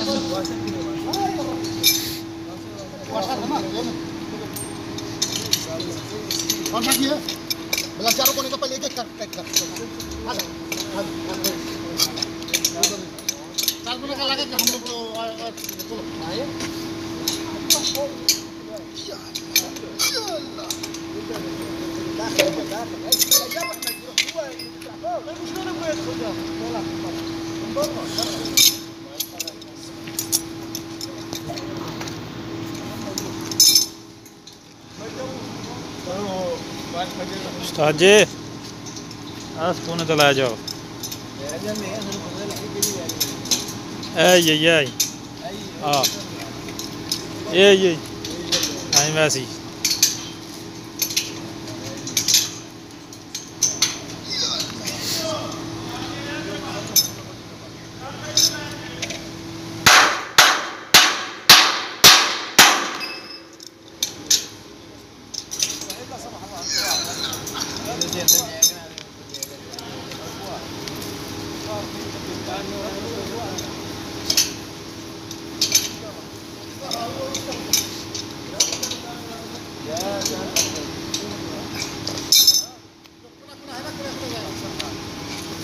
कौन सा किया बोला चारों कोने का पहले एक एक कर चार कोने का लगा कि हम लोग तो आए उस्ताद जी फोन तो ला जाओ ये हाँ ये वैसी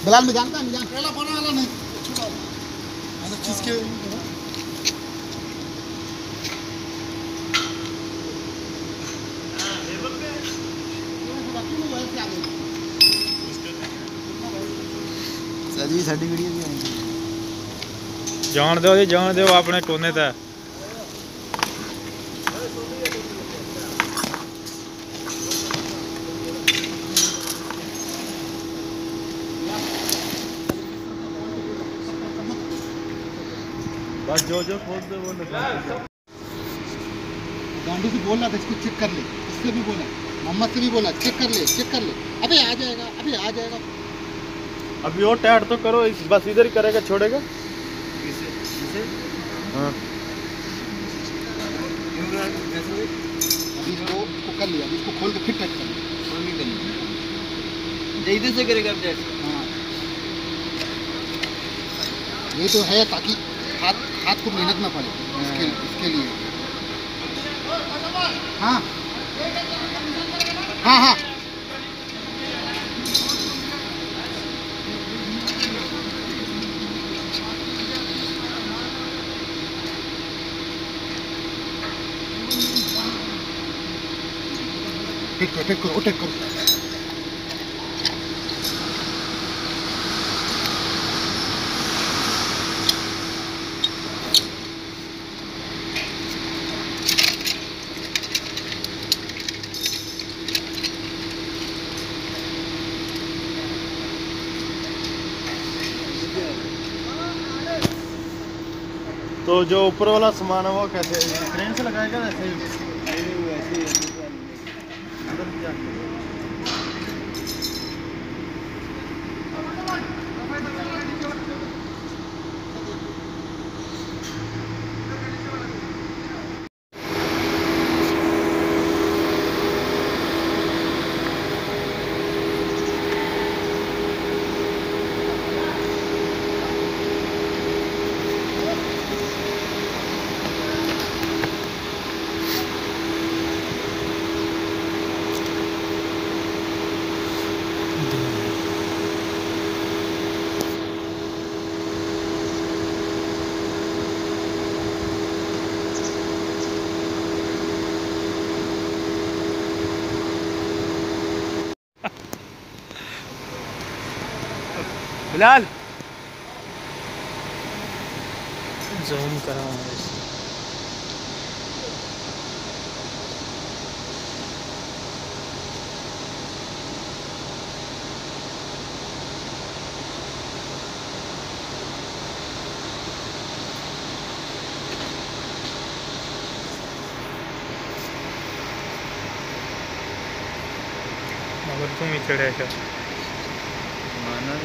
बिलाल में जानता है पहला बना वाला नहीं चीज के सजी साडी वीडियो भी आएगी जान दो जी जान दो अपने कोने ते बस जो खोल दे वो गांडू से बोल रहा था इसको चेक कर ले इससे भी बोला मोहम्मद से भी बोला चेक कर ले अबे आ जाएगा अभी और टाइट तो करो बस इधर ही करेगा छोड़ेगा हाँ अभी इसको कर लिया अभी इसको खोल के फिर टाइट कर लिया इधर से करेगा हाँ ये तो है ताकि हाथ को मेहनत ना पड़े इसके लिए हाँ हाँ हाँ टेक करो तो जो ऊपर वाला सामान है वो कैसे क्रेन से लगाएगा ऐसे बिलाल जूम कराऊं मगर तुम ही चढ़े क्या माना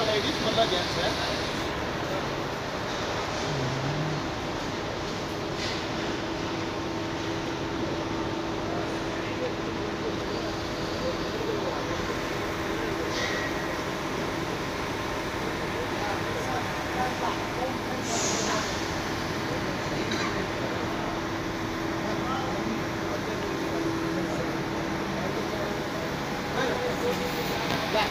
लेडीज मतलब जेंट्स है Ya,